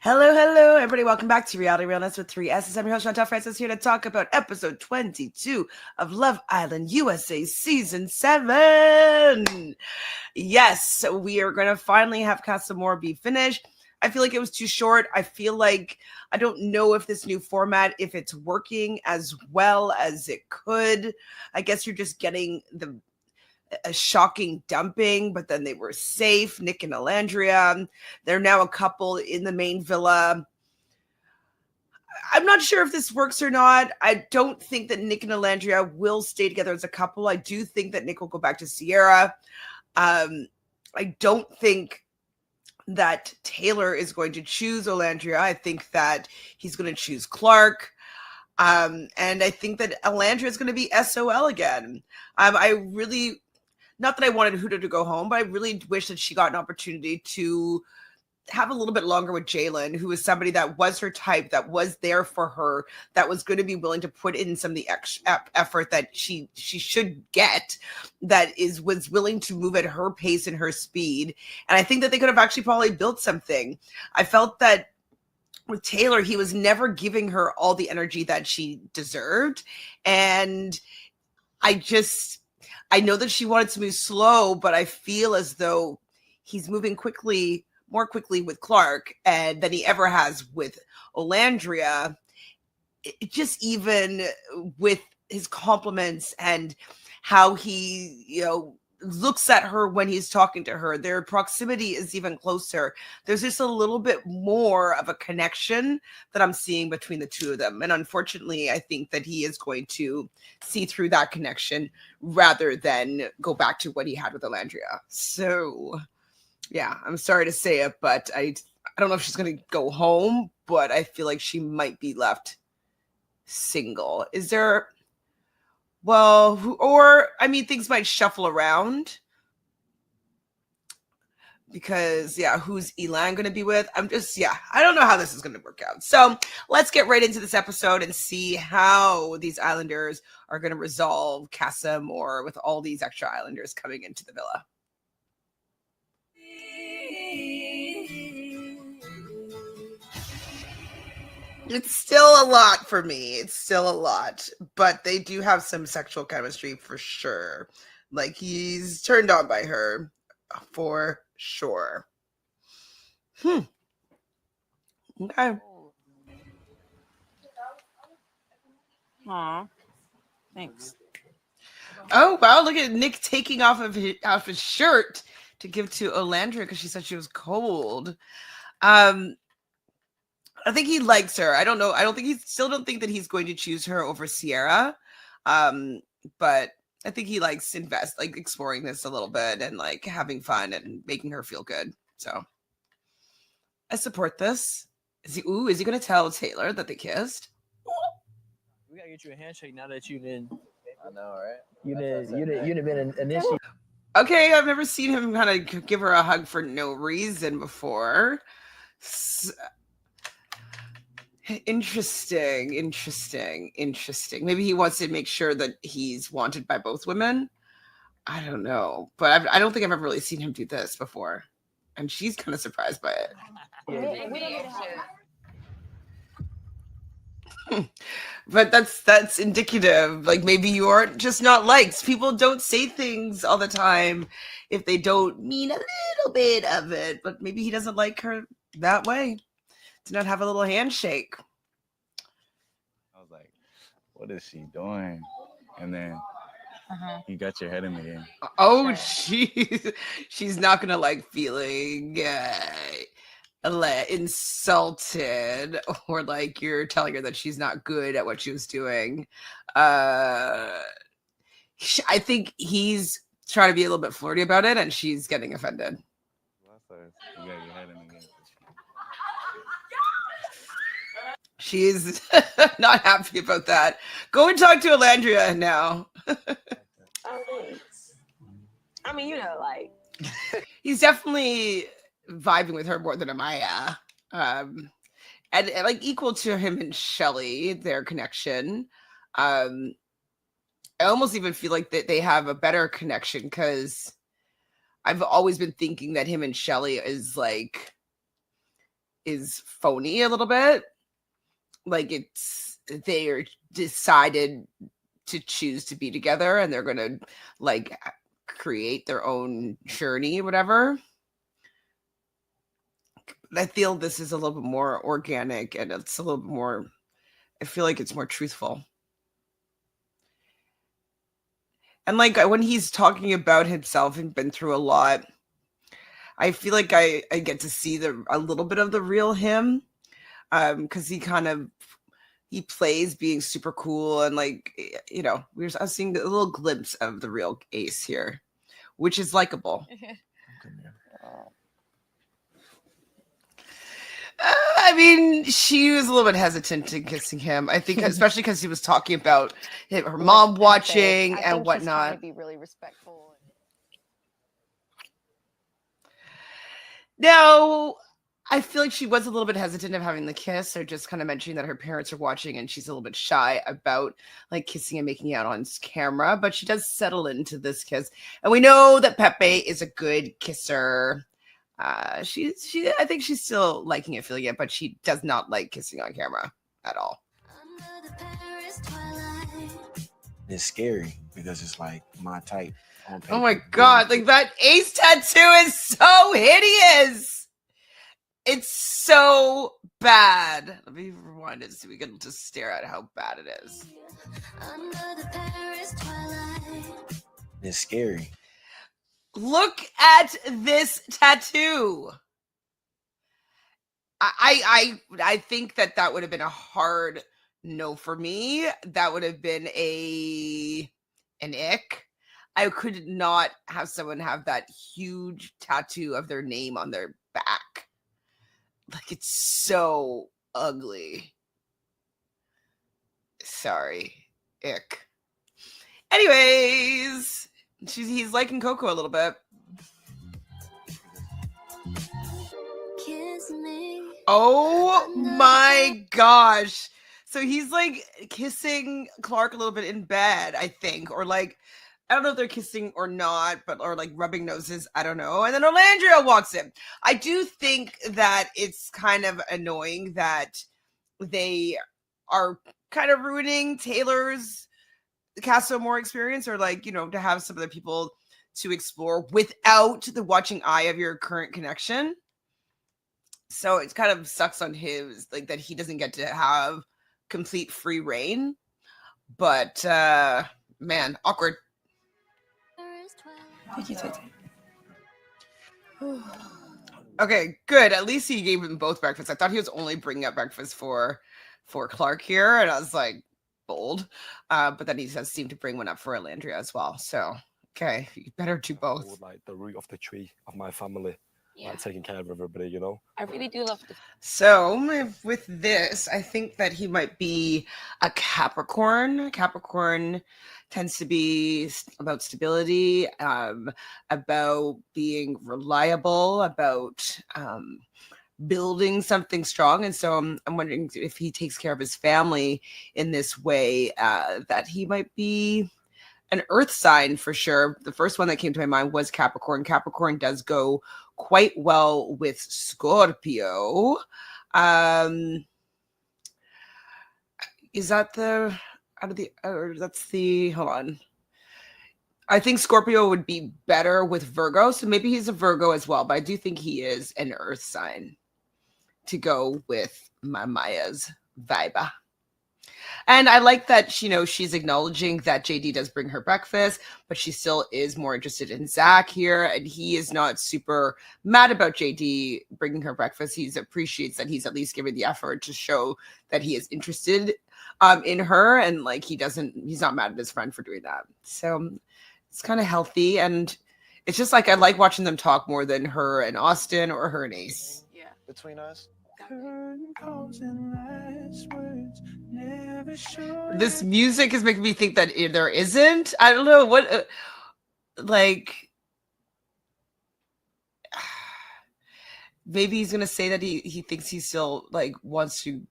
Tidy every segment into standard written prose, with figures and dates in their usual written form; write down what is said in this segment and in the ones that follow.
Hello, hello, everybody. Welcome back to Reality Realness with 3 S's. I'm your host, Chantele Francis, here to talk about episode 22 of Love Island USA Season 7. Yes, we are going to finally have Casa Amor be finished. I feel like it was too short. I feel like I don't know if this new format, if it's working as well as it could. I guess you're just getting a shocking dumping, but then they were safe. Nick and Alandria, they're now a couple in the main villa. I'm not sure if this works or not. I don't think that Nick and Alandria will stay together as a couple. I do think that Nick will go back to Sierra. I don't think that Taylor is going to choose Alandria. I think that he's going to choose Clark. And I think that Alandria is going to be SOL again. I really, not that I wanted Huda to go home, but I really wish that she got an opportunity to have a little bit longer with Jalen, who was somebody that was her type, that was there for her, that was going to be willing to put in some of the effort that she should get, was willing to move at her pace and her speed. And I think that they could have actually probably built something. I felt that with Taylor, he was never giving her all the energy that she deserved. And I know that she wanted to move slow, but I feel as though he's moving more quickly with Clark than he ever has with Alandria. Just even with his compliments and how he, looks at her when he's talking to her, their proximity is even closer. There's just a little bit more of a connection that I'm seeing between the two of them. And unfortunately, I think that he is going to see through that connection rather than go back to what he had with Alandria. So yeah, I'm sorry to say it, but I don't know if she's going to go home, but I feel like she might be left single. Is there... Well, things might shuffle around because, who's Elan going to be with? I don't know how this is going to work out. So let's get right into this episode and see how these Islanders are going to resolve Casa Amor with all these extra Islanders coming into the villa. It's still a lot for me. It's still a lot. But they do have some sexual chemistry for sure. Like, he's turned on by her for sure. Okay. Aw. Thanks. Oh, wow. Look at Nick taking off his shirt to give to Alandria because she said she was cold. I think he likes her. I don't know. Still don't think that he's going to choose her over Sierra. But I think he likes exploring this a little bit and like having fun and making her feel good. So I support this. Is he going to tell Taylor that they kissed? We gotta get you a handshake now that you didn't. I know, right? You didn't been initiated. Okay, I've never seen him kind of give her a hug for no reason before. Interesting. Maybe he wants to make sure that he's wanted by both women. I don't know, but I don't think I've ever really seen him do this before, and she's kind of surprised by it. But that's indicative. Like, maybe you aren't just not liked. People don't say things all the time if they don't mean a little bit of it. But maybe he doesn't like her that way. To not have a little handshake. I was like, what is she doing? And then you got your head in the game. Oh, she's not gonna like feeling insulted or like you're telling her that she's not good at what she was doing. I think he's trying to be a little bit flirty about it, and she's getting offended. You got your head in the game. She's not happy about that. Go and talk to Alandria now. Oh, thanks. I mean, He's definitely vibing with her more than Amaya. And like equal to him and Shelly, their connection. I almost even feel like that they have a better connection because I've always been thinking that him and Shelly is like is phony a little bit. Like they're decided to choose to be together and they're going to like create their own journey, whatever. I feel this is a little bit more organic and it's a little bit more, I feel like it's more truthful. And like when he's talking about himself and been through a lot, I feel like I get to see a little bit of the real him. Because he plays being super cool and like, you know, I was seeing a little glimpse of the real Ace here, which is likable. I mean, she was a little bit hesitant in kissing him. I think, especially because he was talking about her mom watching and whatnot. She's trying to be really respectful. Now, I feel like she was a little bit hesitant of having the kiss, or just kind of mentioning that her parents are watching, and she's a little bit shy about like kissing and making out on camera. But she does settle into this kiss, and we know that Pepe is a good kisser. I think she's still liking it, feeling it, but she does not like kissing on camera at all. It's scary because it's like my type. Oh my god, like that Ace tattoo is so hideous. It's so bad. Let me rewind it so we can just stare at how bad it is. It's scary. Look at this tattoo. I think that would have been a hard no for me. That would have been an ick. I could not have someone have that huge tattoo of their name on their back. Like, it's so ugly. Sorry. Ick. Anyways, he's liking Coco a little bit. Kiss me. Oh my gosh. So he's like kissing Clark a little bit in bed, I think. Or like, I don't know if they're kissing or not, or like rubbing noses. I don't know. And then Orlandria walks in. I do think that it's kind of annoying that they are kind of ruining Taylor's Casa Amor experience, or like, you know, to have some of the people to explore without the watching eye of your current connection. So it kind of sucks on his, like, that he doesn't get to have complete free reign. But man, awkward. Thank you, Tete. Okay, good. At least he gave them both breakfast. I thought he was only bringing up breakfast for Clark here, and I was like, bold. But then he does seem to bring one up for Orlandria as well. So, okay, you better do both. Like the root of the tree of my family. Yeah. Like taking care of everybody, you know. I really do love this. So with this, I think that he might be a Capricorn. Capricorn tends to be about stability, about being reliable, about building something strong. And so I'm wondering if he takes care of his family in this way, that he might be an earth sign for sure. The first one that came to my mind was Capricorn. Capricorn does go quite well with Scorpio. Is that hold on. I think Scorpio would be better with Virgo. So maybe he's a Virgo as well, but I do think he is an earth sign to go with Maya's vibe. And I like that, you know, she's acknowledging that JD does bring her breakfast, but she still is more interested in Zach here. And he is not super mad about JD bringing her breakfast. He appreciates that he's at least giving the effort to show that he is interested in her. And like, he's not mad at his friend for doing that. So it's kind of healthy. And it's just like, I like watching them talk more than her and Austin or her and Ace. Yeah. Between us. This music is making me think that there isn't. I don't know what, like, maybe he's gonna say that he thinks he still like wants to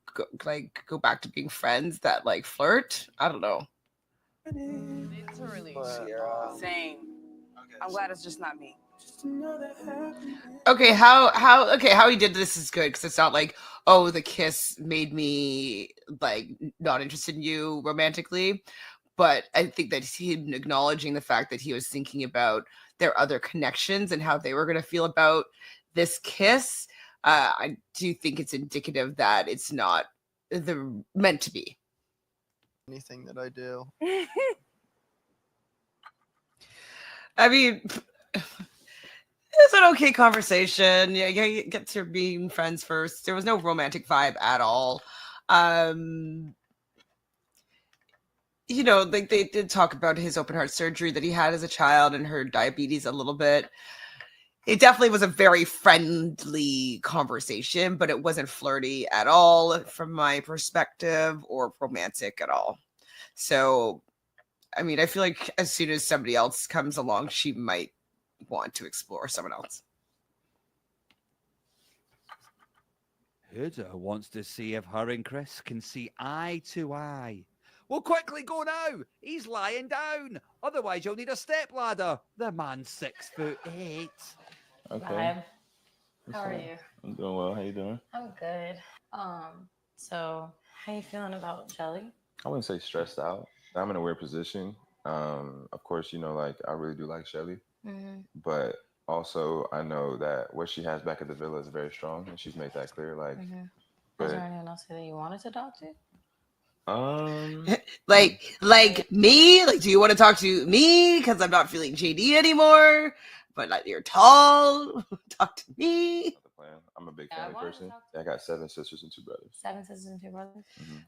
go back to being friends that like flirt. I don't know. Literally. Sierra. Same. Okay, I'm glad it's just not me. Okay, how he did this is good because it's not like, oh, the kiss made me like not interested in you romantically, but I think that him acknowledging the fact that he was thinking about their other connections and how they were going to feel about this kiss. I do think it's indicative that it's not the meant to be. Anything that I do. I mean, it's an okay conversation. Yeah, you get to being friends first. There was no romantic vibe at all. You know, like they did talk about his open heart surgery that he had as a child and her diabetes a little bit. It definitely was a very friendly conversation, but it wasn't flirty at all from my perspective or romantic at all. So, I mean, I feel like as soon as somebody else comes along, she might want to explore someone else. Huda wants to see if her and Chris can see eye to eye. Well, quickly go now. He's lying down. Otherwise, you'll need a stepladder. The man's 6'8". Okay. Vibe. What's How are up? you? I'm doing well. How you doing? I'm good. So how you feeling about Jelly? I wouldn't say stressed out. I'm in a weird position. Of course, you know, like I really do like Shelly, Mm-hmm. but also I know that what she has back at the villa is very strong, and she's made that clear. Like, Mm-hmm. Was but there anyone else that you wanted to talk to? like me? Like, do you want to talk to me? Because I'm not feeling JD anymore. But like, you're tall. Talk to me. not the plan. I'm a big Yeah, I family wanted to person. talk to I got 7 sisters and 2 brothers. 7 sisters and 2 brothers.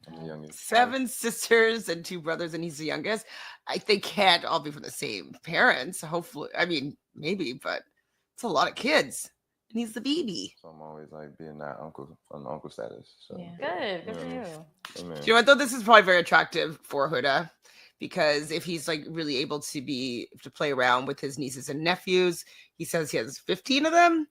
I'm the youngest. 7 sisters and 2 brothers, and he's the youngest. They can't all be from the same parents. Hopefully, I mean, maybe, but it's a lot of kids, and he's the baby. So I'm always like being that uncle on the uncle status. So Yeah. Good. Good you for know, you. amen. Do you know what though? This is probably very attractive for Huda, because if he's like really able to play around with his nieces and nephews, he says he has 15 of them.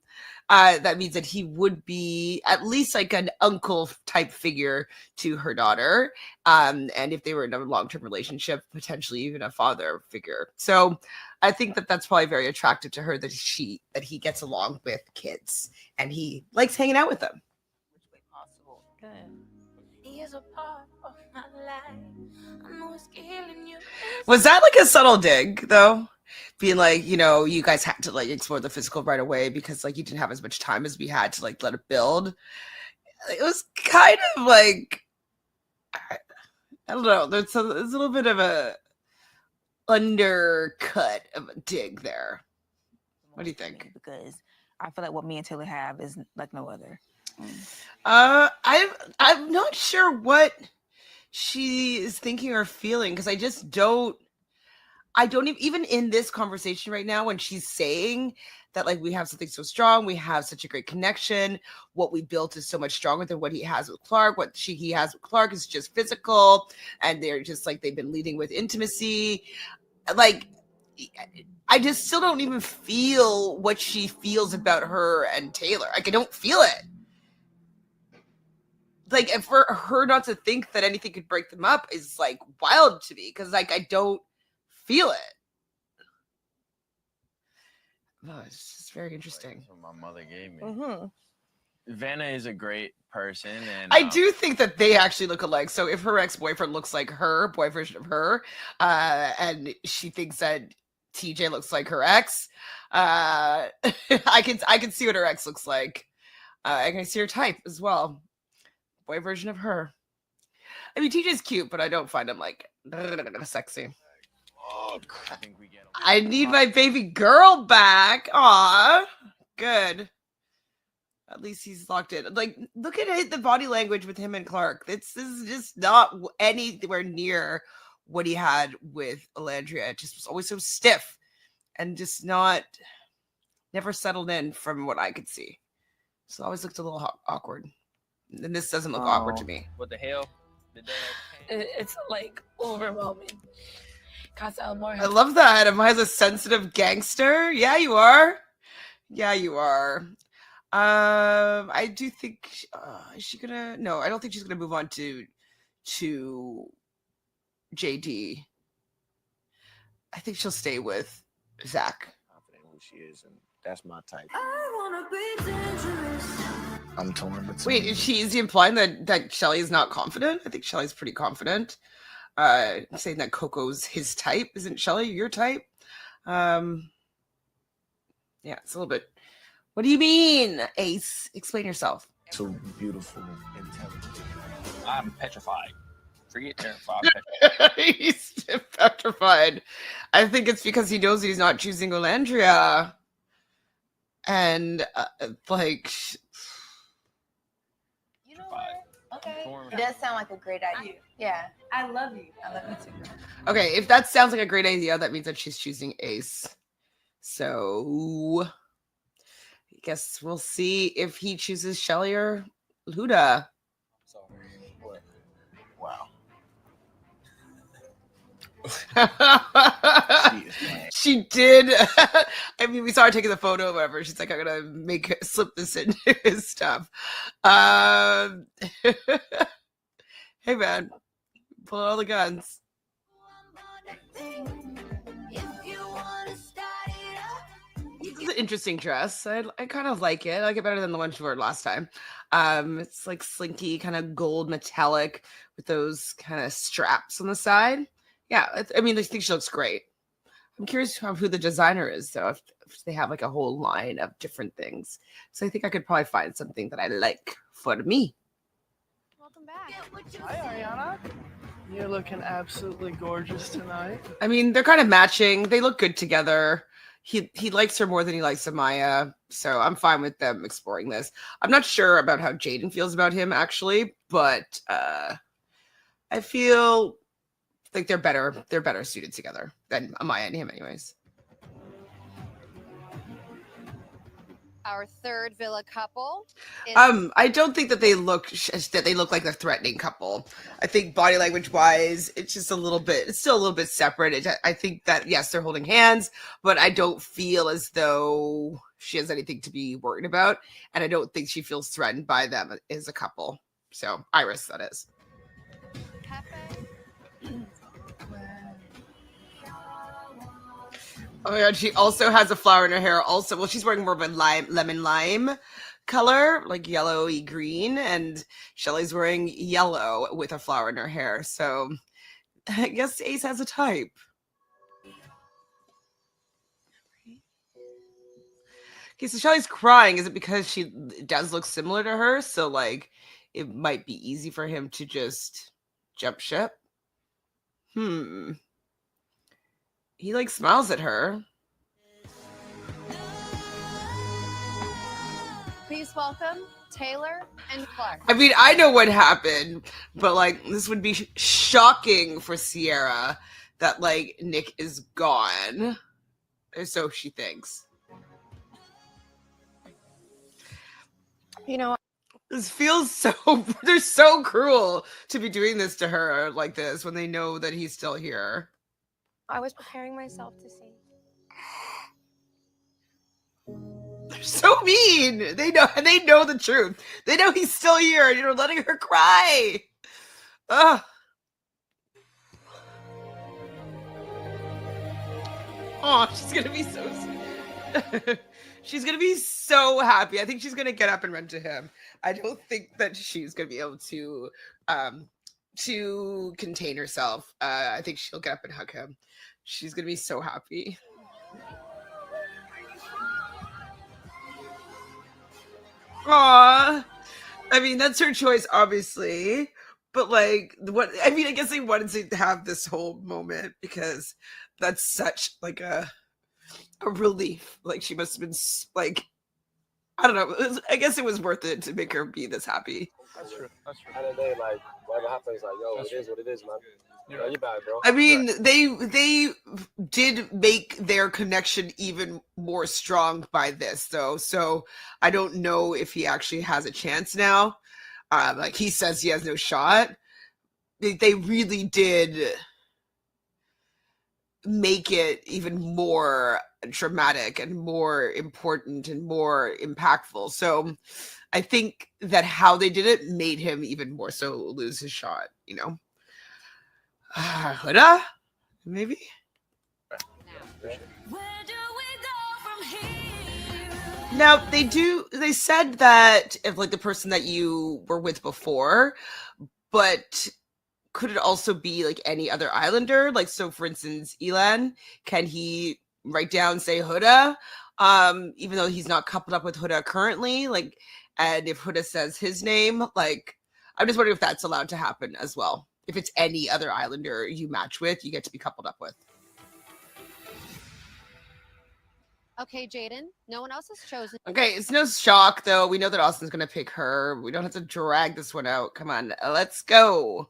That means that he would be at least like an uncle type figure to her daughter. And if they were in a long-term relationship, potentially even a father figure. So I think that that's probably very attractive to her that he gets along with kids and he likes hanging out with them. Which way possible? Good. He is a part of my life. I know it's killing you. Was that like a subtle dig though? Being like, you know, you guys had to like explore the physical right away because like you didn't have as much time as we had to like let it build. It was kind of like, I don't know. There's a little bit of a undercut of a dig there. What do you think? Because I feel like what me and Taylor have is like no other. I'm not sure what she is thinking or feeling because I don't even in this conversation right now when she's saying that like we have something so strong, we have such a great connection, what we built is so much stronger than what he has with Clark. What he has with Clark is just physical, and they're just like they've been leading with intimacy. Like I just still don't even feel what she feels about her and Taylor. Like I don't feel it. Like and for her not to think that anything could break them up is like wild to me because like I don't feel it. Oh, it's just very interesting. That's what my mother gave me. Mm-hmm. Vanna is a great person, and I do think that they actually look alike. So if her ex-boyfriend looks like her, boy version of her, and she thinks that TJ looks like her ex, I can see what her ex looks like. I can see her type as well. Boy version of her. I mean, TJ's cute, but I don't find him like sexy. I think we get. I need my baby girl back. Aw, good. At least he's locked in. Like, look at the body language with him and Clark. This is just not anywhere near what he had with Alandria. It just was always so stiff and just never settled in from what I could see. So it always looked a little awkward. And this doesn't look awkward to me. What the hell? It's like overwhelming. Casa Amor I love that. Am I a sensitive gangster? Yeah, you are. Yeah, you are. I do think is she gonna? No, I don't think she's gonna move on to JD. I think she'll stay with Zach. Confident in who she is, and That's my type. I'm torn between. Wait, is he implying that Shelly is not confident? I think Shelly's pretty confident. Saying that Coco's his type. Isn't Shelly your type? Yeah, it's a little bit. What do you mean, Ace? Explain yourself. So beautiful, intelligent. I'm petrified. Forget terrified. I'm petrified. He's petrified. I think it's because he knows he's not choosing Olandria. And, like... You know what? Okay. Torn. It does sound like a great idea. Yeah. I love you. I love you too. Okay, if that sounds like a great idea, that means that she's choosing Ace. So... I guess we'll see if he chooses Shelly or Huda. So, what? Wow. She did. I mean, we saw her taking the photo or whatever. She's like, I'm gonna slip this into his stuff. Hey man, pull out all the guns. This is an interesting dress. I kind of like it. I like it better than the one she wore last time. It's like slinky, kind of gold metallic with those kind of straps on the side. Yeah, I mean, I think she looks great. I'm curious who the designer is, though, if they have like a whole line of different things. So I think I could probably find something that I like for me. Welcome back. Hi, Ariana. You're looking absolutely gorgeous tonight. I mean, they're kind of matching. They look good together. He likes her more than he likes Amaya, so I'm fine with them exploring this. I'm not sure about how Jaden feels about him, actually, but I feel like they're better suited together than Amaya and him, anyways. Our third villa couple. I don't think that they look like a threatening couple. I think body language wise, it's still a little bit separate. I think that yes, they're holding hands, but I don't feel as though she has anything to be worried about, and I don't think she feels threatened by them as a couple. So Iris, that is. Oh my god, she also has a flower in her hair. Also, well, she's wearing more of a lemon lime color, like yellowy green, and Shelly's wearing yellow with a flower in her hair. So I guess Ace has a type. Okay, so Shelly's crying. Is it because she does look similar to her? So like it might be easy for him to just jump ship. He like smiles at her. Please welcome Taylor and Clark. I mean, I know what happened, but like this would be shocking for Sierra that like Nick is gone. Or so she thinks. You know, this feels so they're so cruel to be doing this to her like this when they know that he's still here. I was preparing myself to see. They're so mean. They know the truth. They know he's still here, and you're letting her cry. Ugh. Oh, she's gonna be so she's gonna be so happy. I think she's gonna get up and run to him. I don't think that she's gonna be able to contain herself. I think she'll get up and hug him. She's gonna be so happy. Aww. I mean, that's her choice, obviously. But like, what? I mean, I guess they wanted to have this whole moment because that's such like a relief. Like, she must have been like, I don't know. I guess it was worth it to make her be this happy. That's true. That's true. At the end of the day, like, whatever happens, like, yo, it is what it is, man. You're bad, bro. I mean, they did make their connection even more strong by this, though. So I don't know if he actually has a chance now. Like he says, he has no shot. They really did make it even more dramatic and more important and more impactful. So I think that how they did it made him even more so lose his shot, you know? Huda? Maybe? Now they said that if like the person that you were with before, but could it also be like any other islander? Like, so for instance, Elan, can he write down, say Huda? Even though he's not coupled up with Huda currently, like, and if Huda says his name, like, I'm just wondering if that's allowed to happen as well. If it's any other islander you match with, you get to be coupled up with. Okay, Jaden, no one else has chosen. Okay, it's no shock though. We know that Austin's gonna pick her. We don't have to drag this one out. Come on, let's go.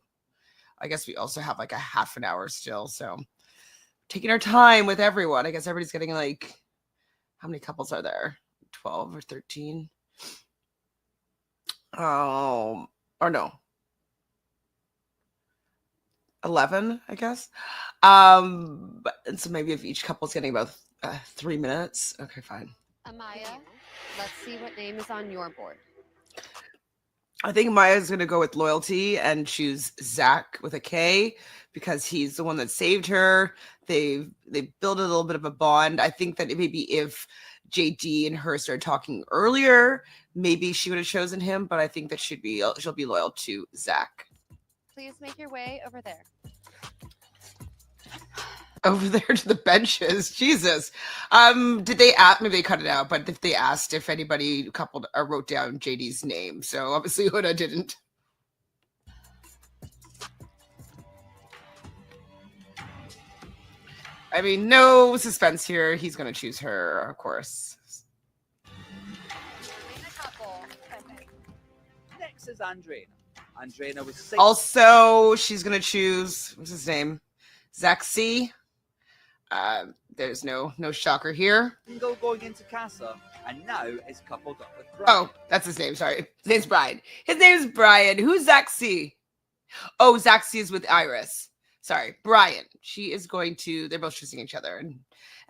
I guess we also have like a half an hour still, so taking our time with everyone. I guess everybody's getting like, how many couples are there? 12 or 13? Or no. 11, I guess. And so maybe if each couple's getting about 3 minutes. Okay, fine. Amaya, let's see what name is on your board. I think Maya's going to go with loyalty and choose Zach with a K because he's the one that saved her. They built a little bit of a bond. I think that maybe if JD and her started talking earlier, maybe she would have chosen him, but I think that she'll be loyal to Zach. Please make your way over there. Over there to the benches. Jesus. Did they ask, maybe they cut it out, but if they asked if anybody coupled or wrote down JD's name. So obviously Huda didn't. I mean, no suspense here. He's going to choose her, of course. Next is Andrina. Andrina was 6. Also, she's going to choose, what's his name? Zach C. There's no shocker here. Single going into Casa, and now is coupled up with Brian. Oh, that's his name. Sorry. His name's Brian. His name's Brian. Who's Zach C? Oh, Zach C is with Iris. Sorry, Brian. She is going to, they're both choosing each other,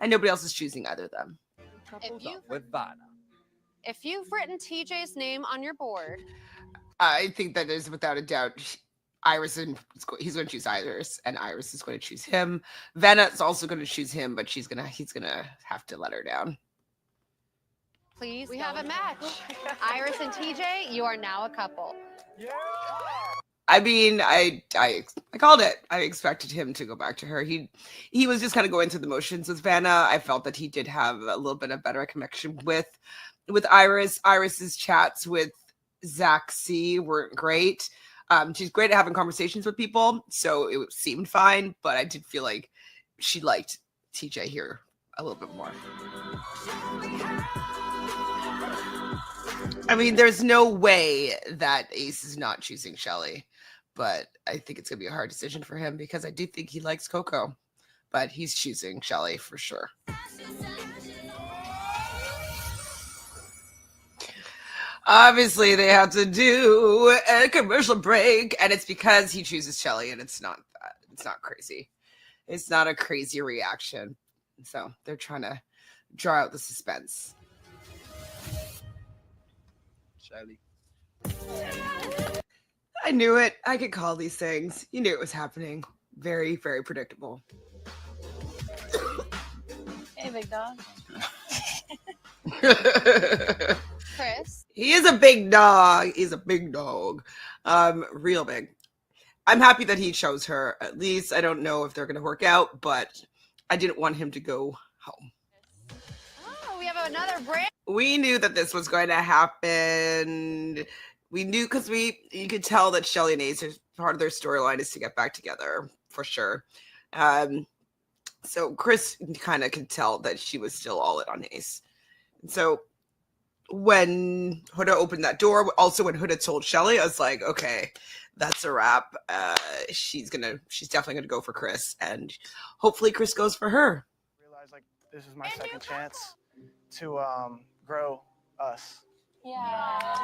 and nobody else is choosing either of them. Coupled up with Vanna. If you've written TJ's name on your board, I think that is without a doubt Iris, and he's going to choose Iris, and Iris is going to choose him. Vanna is also going to choose him, but he's gonna have to let her down. please. We have a match. Iris and TJ, you are now a couple. Yeah. I mean, I called it. I expected him to go back to her. He was just kind of going through the motions with Vanna. I felt that he did have a little bit of better connection with Iris. Iris's chats with Zach C weren't great. She's great at having conversations with people, so it seemed fine, but I did feel like she liked TJ here a little bit more. I mean, there's no way that Ace is not choosing Shelly, but I think it's going to be a hard decision for him because I do think he likes Coco, but he's choosing Shelly for sure. Obviously, they have to do a commercial break, and it's because he chooses Shelly, and it's not crazy. It's not a crazy reaction. So they're trying to draw out the suspense. Shelly. I knew it. I could call these things. You knew it was happening. Very, very predictable. Hey, big dog. Chris. He is a big dog. He's a big dog. Real big. I'm happy that he chose her. At least I don't know if they're going to work out, but I didn't want him to go home. Oh, we have another break. We knew that this was going to happen. We knew because you could tell that Shelly and Ace, part of their storyline is to get back together for sure. So Chris kind of could tell that she was still all in on Ace. And so when Huda opened that door, also when Huda told Shelly, I was like, okay, that's a wrap. She's definitely gonna go for Chris, and hopefully Chris goes for her. Realize like this is my second chance to grow us. Yeah.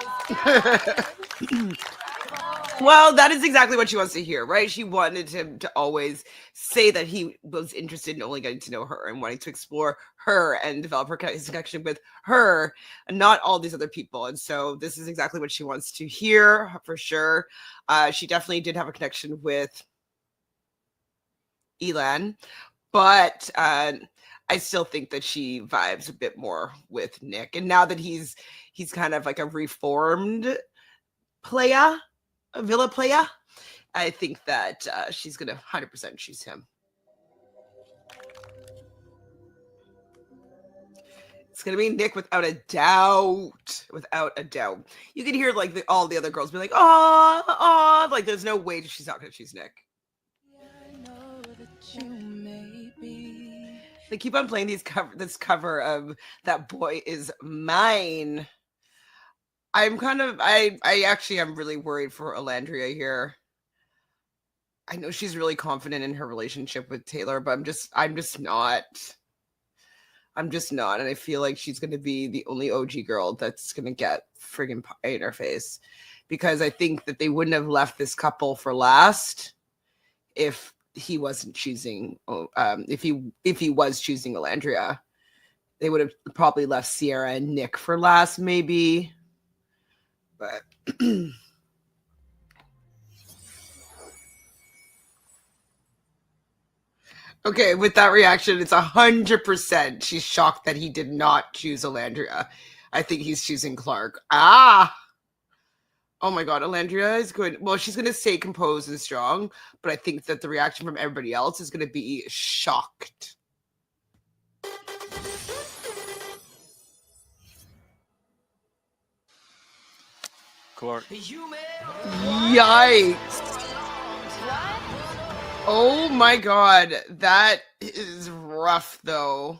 Well, that is exactly what she wants to hear, right? She wanted him to always say that he was interested in only getting to know her and wanting to explore her and develop his connection with her and not all these other people. And so this is exactly what she wants to hear for sure. She definitely did have a connection with Elan, but I still think that she vibes a bit more with Nick. And now that he's kind of like a reformed player, a villa player, I think that she's going to 100% choose him. It's going to be Nick without a doubt. Without a doubt. You can hear like all the other girls be like, oh, like there's no way she's not going to choose Nick. They keep on playing this cover of That Boy Is Mine. I actually am really worried for Alandria here. I know she's really confident in her relationship with Taylor, but I'm just not. And I feel like she's going to be the only OG girl that's going to get friggin' pie in her face, because I think that they wouldn't have left this couple for last if he wasn't choosing. If he was choosing Alandria, they would have probably left Sierra and Nick for last, maybe. But okay, with that reaction, it's 100%. She's shocked that he did not choose Alandria. I think he's choosing Clark. Oh my God, Alandria is good. Well, she's going to stay composed and strong, but I think that the reaction from everybody else is going to be shocked. Clark. Yikes. Oh my God, that is rough though.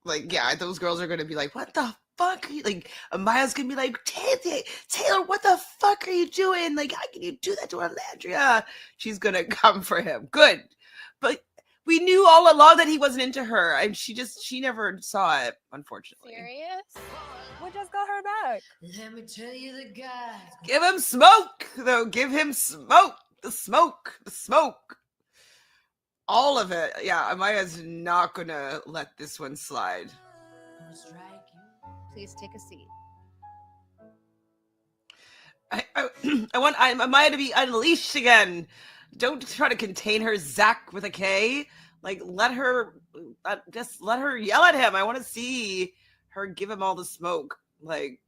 Like, yeah, those girls are gonna be like, what the fuck? Like, Amaya's gonna be like, Taylor, what the fuck are you doing? Like, how can you do that to Alandria? She's gonna come for him. Good. But we knew all along that he wasn't into her, and she never saw it, unfortunately. Serious? We just got her back. Let me tell you the guys. Give him smoke, though. Give him smoke. The smoke. All of it. Yeah, Amaya's not gonna let this one slide. Please take a seat. I want Amaya to be unleashed again. Don't try to contain her, Zach with a K. Like, just let her yell at him. I want to see her give him all the smoke. Like,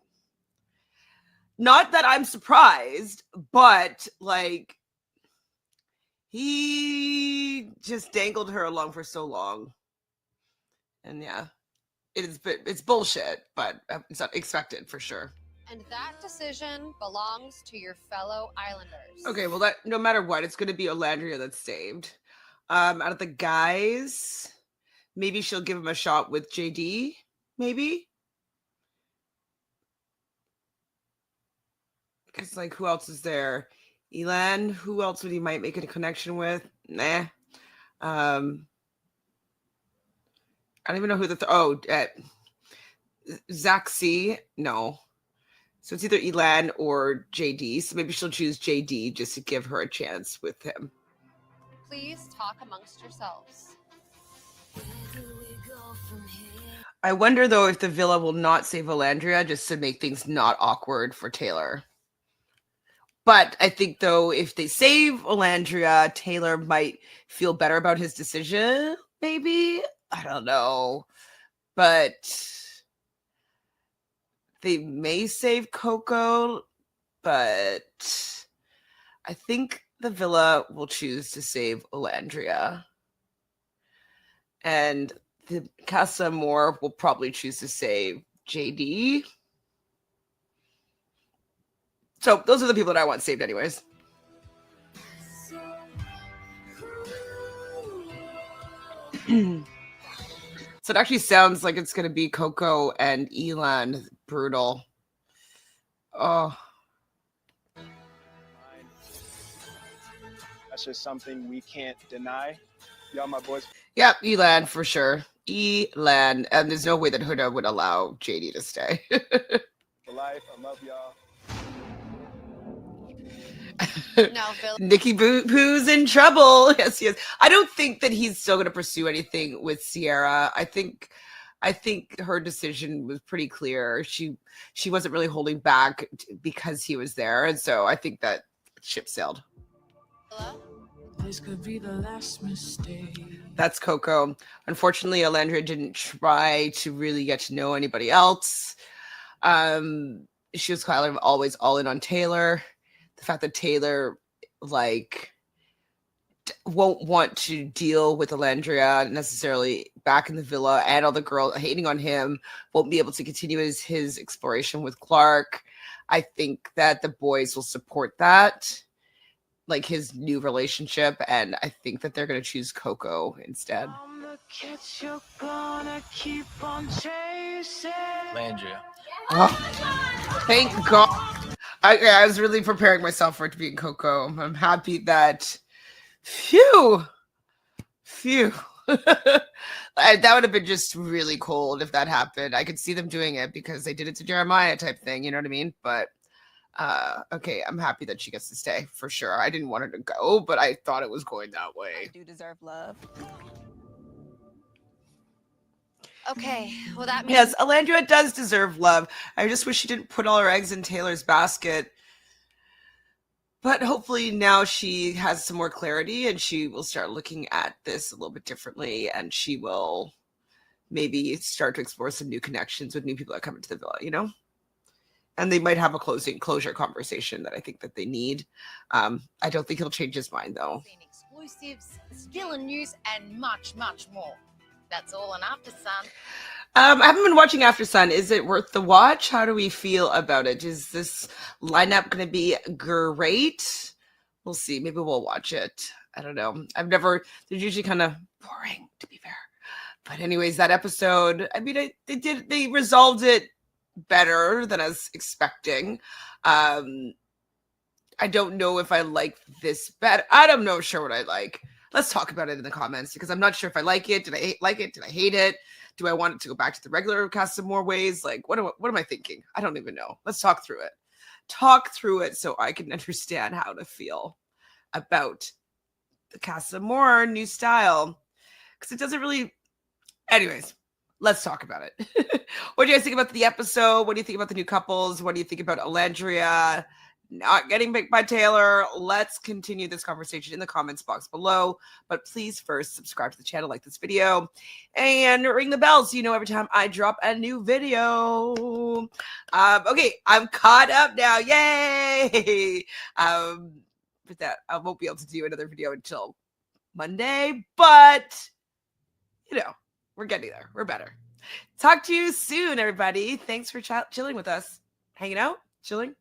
not that I'm surprised, but like, he just dangled her along for so long. And yeah, it's bullshit, but it's not expected for sure. And that decision belongs to your fellow Islanders. Okay, well, that no matter what, it's going to be Alandria that's saved. Out of the guys, maybe she'll give him a shot with JD, maybe? Because, like, who else is there? Elan, who else would he might make a connection with? Nah. I don't even know who Zach C. No. So it's either Elan or JD. So maybe she'll choose JD just to give her a chance with him. Please talk amongst yourselves. I wonder, though, if the villa will not save Alandria just to make things not awkward for Taylor. But I think, though, if they save Alandria, Taylor might feel better about his decision, maybe? I don't know. But they may save Coco, but I think the villa will choose to save Alandria. And the Casa Amor will probably choose to save JD. So those are the people that I want saved anyways. So it actually sounds like it's going to be Coco and Elan. Brutal. Oh. That's just something we can't deny. Y'all my boys. Yep, Elan for sure. Elan. And there's no way that Huda would allow JD to stay. For life, I love y'all. No, Bill. Nikki Poo's in trouble. Yes, he is. I don't think that he's still going to pursue anything with Sierra. I think her decision was pretty clear. She wasn't really holding back because he was there, and so I think that ship sailed. could be the last mistake. That's Coco. Unfortunately, Alandria didn't try to really get to know anybody else. She was kind of always all in on Taylor. The fact that Taylor, like, won't want to deal with Alandria necessarily back in the villa, and all the girls hating on him, won't be able to continue his exploration with Clark. I think that the boys will support that, like his new relationship, and I think that they're going to choose Coco instead. I'm the catch you're gonna keep on chasing. Landria. Oh, thank God. I was really preparing myself for it to be Coco. I'm happy that Phew. That would have been just really cold if that happened. I could see them doing it because they did it to Jeremiah type thing, you know what I mean? But okay, I'm happy that she gets to stay for sure. I didn't want her to go, but I thought it was going that way. I do deserve love. Okay, well that means Yes, Alandria does deserve love. I just wish she didn't put all her eggs in Taylor's basket. But hopefully now she has some more clarity and she will start looking at this a little bit differently, and she will maybe start to explore some new connections with new people that come into the villa, you know? And they might have a closure conversation that I think that they need. I don't think he'll change his mind though. Exclusives, stealing news, and much, much more. That's all on After Sun. I haven't been watching After Sun. Is it worth the watch? How do we feel about it? Is this lineup going to be great? We'll see. Maybe we'll watch it. I don't know. They're usually kind of boring, to be fair. But anyways, that episode, I mean, they resolved it better than I was expecting. I don't know if I like this better. I don't know sure what I like. Let's talk about it in the comments because I'm not sure if I like it. Did I like it? Did I hate it? Do I want it to go back to the regular Casa Amor ways? Like, what am I thinking? I don't even know. Let's talk through it. Talk through it so I can understand how to feel about the Casa Amor new style. Because it doesn't really... Anyways, let's talk about it. What do you guys think about the episode? What do you think about the new couples? What do you think about Alandria not getting picked by Taylor? Let's continue this conversation in the comments box below. But please first subscribe to the channel, like this video, and ring the bell so you know every time I drop a new video. Okay, I'm caught up now. Yay! But that I won't be able to do another video until Monday, but you know, we're getting there. We're better. Talk to you soon, everybody. Thanks for chilling with us. Hanging out, chilling.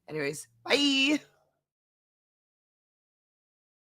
Anyways, bye.